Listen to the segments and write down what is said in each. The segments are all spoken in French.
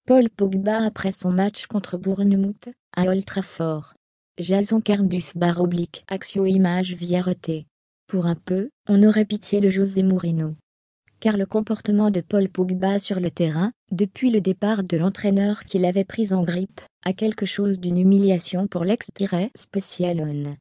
Paul Pogba après son match contre Bournemouth, à Old Trafford. Jason Cardiff / Axio Image via RT. Pour un peu, on aurait pitié de José Mourinho. Car le comportement de Paul Pogba sur le terrain, depuis le départ de l'entraîneur qui l'avait pris en grippe, a quelque chose d'une humiliation pour l'ex-Special On.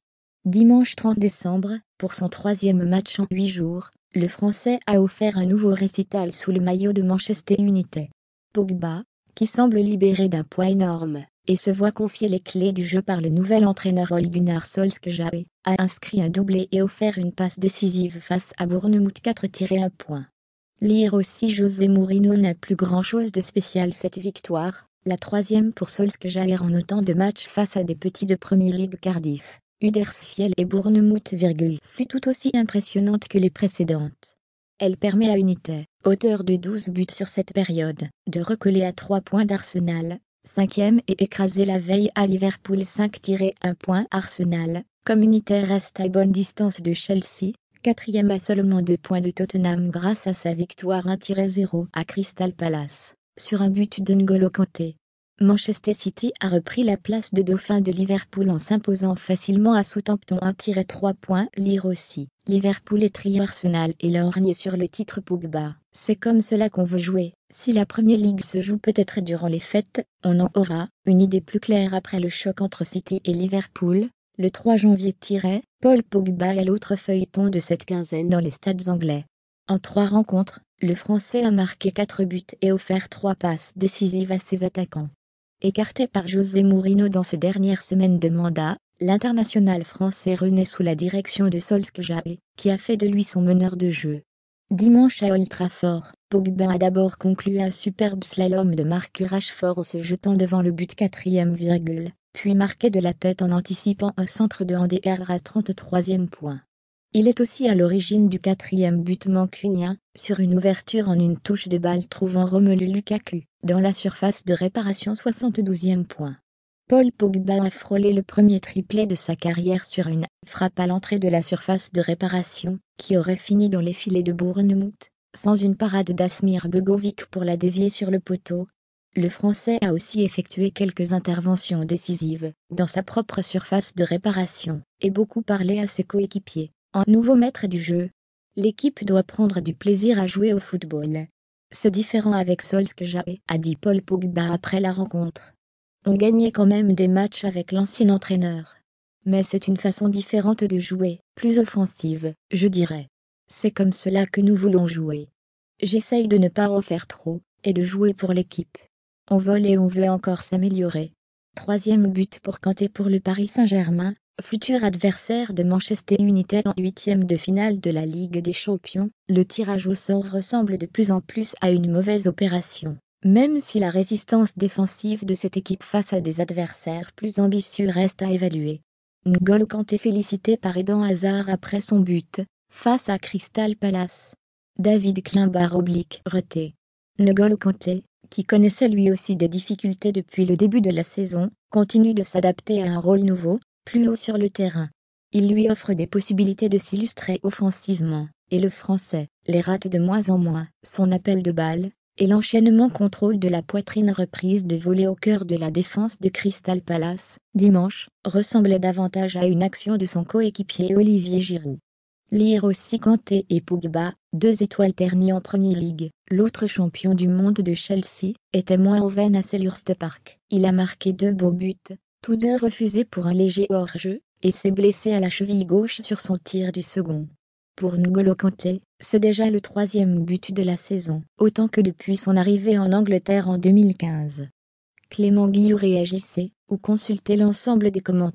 Dimanche 30 décembre, pour son 3e match en 8 jours, le Français a offert un nouveau récital sous le maillot de Manchester United. Pogba, qui semble libéré d'un poids énorme, et se voit confier les clés du jeu par le nouvel entraîneur Ole Gunnar Solskjaer, a inscrit un doublé et offert une passe décisive face à Bournemouth 4-1 point. Lire aussi José Mourinho n'a plus grand-chose de spécial cette victoire, la 3e pour Solskjaer en autant de matchs face à des petits de Premier League Cardiff, Huddersfield et Bournemouth, fut tout aussi impressionnante que les précédentes. Elle permet à United, auteur de 12 buts sur cette période, de recoller à 3 points d'Arsenal, 5e et écraser la veille à Liverpool 5-1 point. Arsenal, comme United reste à bonne distance de Chelsea, 4e à seulement 2 points de Tottenham grâce à sa victoire 1-0 à Crystal Palace, sur un but de N'Golo Kanté. Manchester City a repris la place de dauphin de Liverpool en s'imposant facilement à Southampton 1-3 points. Lire aussi, Liverpool est trio Arsenal et lorgne sur le titre Pogba. C'est comme cela qu'on veut jouer. Si la Premier League se joue peut-être durant les fêtes, on en aura une idée plus claire après le choc entre City et Liverpool, le 3 janvier. Paul Pogba est l'autre feuilleton de cette quinzaine dans les stades anglais. En 3 rencontres, le Français a marqué 4 buts et offert 3 passes décisives à ses attaquants. Écarté par José Mourinho dans ses dernières semaines de mandat, l'international français renaît sous la direction de Solskjaer, qui a fait de lui son meneur de jeu. Dimanche à Old Trafford, Pogba a d'abord conclu un superbe slalom de Marcus Rashford en se jetant devant le but 4e, puis marqué de la tête en anticipant un centre de handicap à 33e point. Il est aussi à l'origine du 4e but mancunien, sur une ouverture en une touche de balle trouvant Romelu Lukaku, dans la surface de réparation 72e point. Paul Pogba a frôlé le premier triplé de sa carrière sur une frappe à l'entrée de la surface de réparation, qui aurait fini dans les filets de Bournemouth, sans une parade d'Asmir Begovic pour la dévier sur le poteau. Le Français a aussi effectué quelques interventions décisives, dans sa propre surface de réparation, et beaucoup parlé à ses coéquipiers. En nouveau maître du jeu, l'équipe doit prendre du plaisir à jouer au football. C'est différent avec Solskjaer, a dit Paul Pogba après la rencontre. On gagnait quand même des matchs avec l'ancien entraîneur. Mais c'est une façon différente de jouer, plus offensive, je dirais. C'est comme cela que nous voulons jouer. J'essaye de ne pas en faire trop, et de jouer pour l'équipe. On vole et on veut encore s'améliorer. 3e but pour Kanté pour le Paris Saint-Germain, futur adversaire de Manchester United en 8e de finale de la Ligue des Champions. Le tirage au sort ressemble de plus en plus à une mauvaise opération, même si la résistance défensive de cette équipe face à des adversaires plus ambitieux reste à évaluer. N'Golo Kanté félicité par Eden Hazard après son but, face à Crystal Palace. David Klein / RT. N'Golo Kanté, qui connaissait lui aussi des difficultés depuis le début de la saison, continue de s'adapter à un rôle nouveau, plus haut sur le terrain. Il lui offre des possibilités de s'illustrer offensivement, et le Français les rate de moins en moins. Son appel de balle, et l'enchaînement contrôle de la poitrine reprise de voler au cœur de la défense de Crystal Palace, dimanche, ressemblait davantage à une action de son coéquipier Olivier Giroud. Lire aussi Kanté et Pogba, 2 étoiles ternies en Premier League. L'autre champion du monde de Chelsea était moins en veine à Selhurst Park. Il a marqué 2 beaux buts, tous 2 refusés pour un léger hors-jeu, et s'est blessé à la cheville gauche sur son tir du second. Pour N'Golo Kanté, c'est déjà le 3e but de la saison, autant que depuis son arrivée en Angleterre en 2015. Clément Guillou réagissait, ou consultez l'ensemble des commentaires.